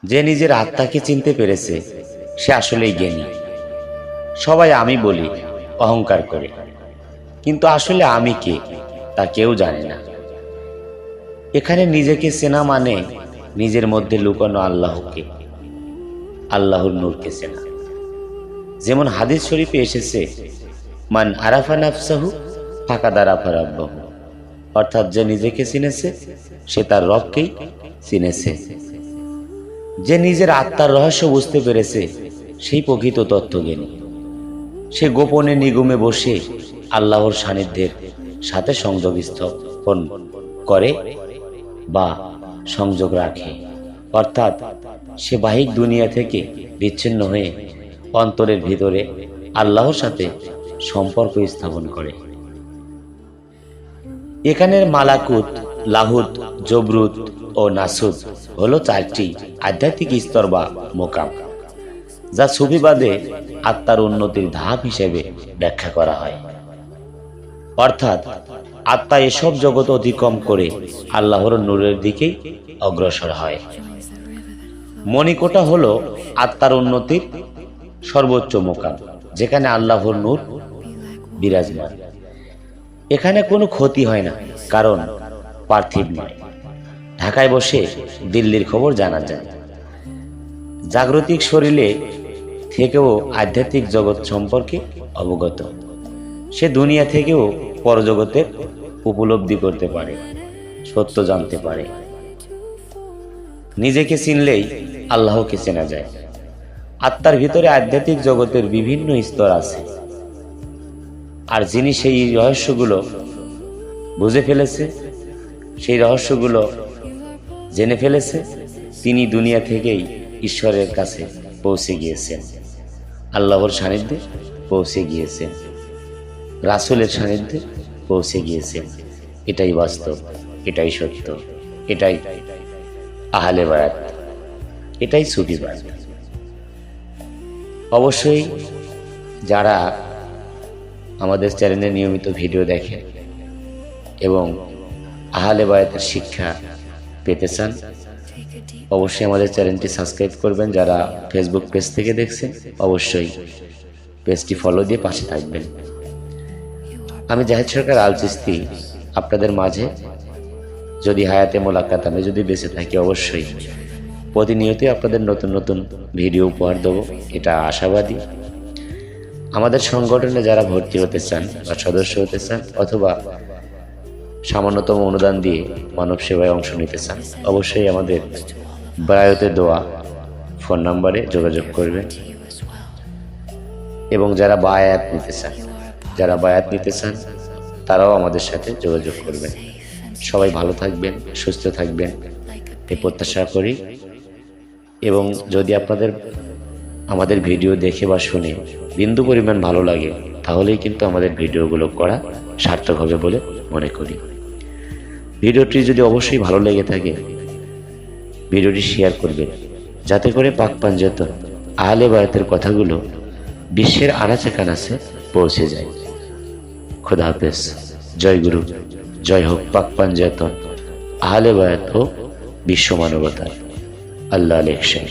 যে নিজের আত্মাকে চিনতে পেরেছে সে আসলেই জ্ঞানী। সবাই আমি বলি অহংকার করে, কিন্তু আসলে আমি কে তা কেউ জানে না। এখানে নিজেকে চেনা মানে নিজের মধ্যে লুকানো আল্লাহকে, আল্লাহর নূরকে চেনা। যেমন হাদিস শরীফে এসেছে, মান আরাফা নাফসাহু ফাকাদ আরাফা রাব্বাহু, অর্থাৎ যে নিজেকে চিনেছে সে তার রবকেই চিনেছে। যে নিজের আত্মার রহস্য বুঝতে পেরেছে সেই প্রকৃত তত্ত্বজ্ঞানী। সে গোপনে নিগমে বসে আল্লাহর সান্নিধ্যের সাথে সংযোগ স্থাপন করে বা সংযোগ রাখে, অর্থাৎ সে বাহিক দুনিয়া থেকে বিচ্ছিন্ন হয়ে অন্তরের ভিতরে আল্লাহর সাথে সম্পর্ক স্থাপন করে। এখানের মালাকুত, লাহুত, জবরুত ও নাসুদ হলো চারটি আধ্যাত্মিক স্তর বা মোকাম, যা সুফিবাদে আত্মার উন্নতির ধাপ হিসেবে ব্যাখ্যা করা হয়। অর্থাৎ আত্মা এসব জগৎ অতিক্রম করে আল্লাহর নূরের দিকেই অগ্রসর হয়। মণিকোটা হলো আত্মার উন্নতির সর্বোচ্চ মোকাম, যেখানে আল্লাহর নূর বিরাজমান। এখানে কোনো ক্ষতি হয় না, কারণ পার্থিব নয়। ঢাকায় বসে দিল্লির খবর জানা যায়। জাগতিক শরীরে থেকেও আধ্যাত্মিক জগৎ সম্পর্কে অবগত। সে দুনিয়া থেকেও পরজগতের উপলব্ধি করতে পারে, সত্য জানতে পারে। নিজেকে চিনলেই আল্লাহকে চেনা যায়। আত্মার ভিতরে আধ্যাত্মিক জগতের বিভিন্ন স্তর আছে, আর যিনি সেই রহস্যগুলো বুঝে ফেলেছে, সেই রহস্যগুলো জেনে ফেলেছে, তিনি দুনিয়া থেকেই ঈশ্বরের কাছে পৌঁছে গিয়েছেন, আল্লাহর সান্নিধ্যে পৌঁছে গিয়েছেন, রাসূলের সান্নিধ্যে পৌঁছে গিয়েছেন। এটাই বাস্তব, এটাই সত্য, এটাই আহলে বায়াত, এটাই সুফিবাদ। অবশ্যই যারা আমাদের চ্যানেলে নিয়মিত ভিডিও দেখেন এবং আহলে বায়াতের শিক্ষা পেতে চান, অবশ্যই আমাদের চ্যানেলটি সাবস্ক্রাইব করবেন। যারা ফেসবুক পেজ থেকে দেখছেন অবশ্যই পেজটি ফলো দিয়ে পাশে থাকবেন। আমি জাহিদ সরকার আল চিস্তি আপনাদের মাঝে, যদি হায়াতে মোলাকাত আমি যদি বেঁচে থাকি, অবশ্যই প্রতিনিয়তই আপনাদের নতুন নতুন ভিডিও উপহার দেবো, এটা আশাবাদী। আমাদের সংগঠনে যারা ভর্তি হতে চান বা সদস্য হতে চান, অথবা সামান্যতম অনুদান দিয়ে মানব সেবায় অংশ নিতে চান, অবশ্যই আমাদের বায়াতে দোয়া ফোন নাম্বারে যোগাযোগ করবেন। এবং যারা বায়াত নিতে চান তারাও আমাদের সাথে যোগাযোগ করবেন। সবাই ভালো থাকবেন, সুস্থ থাকবেন এই প্রত্যাশা করি। এবং যদি আপনাদের আমাদের ভিডিও দেখে বা শুনে বিন্দু পরিমাণ ভালো লাগে, তাহলেই কিন্তু আমাদের ভিডিওগুলো করা সার্থক হবে বলে মনে করি। ভিডিওটি যদি অবশ্যই ভালো লেগে থাকে, ভিডিওটি শেয়ার করবেন, যাতে করে পাক পাঞ্জাতন আহলে বায়াতের কথাগুলো বিশ্বের আনাচে কানাচে পৌঁছে যায়। খোদা হাফেজ। জয় গুরু, জয় হোক পাক পাঞ্জাতন আহলে বায়াত ও বিশ্ব মানবতার। আল্লাহ আলেকশন।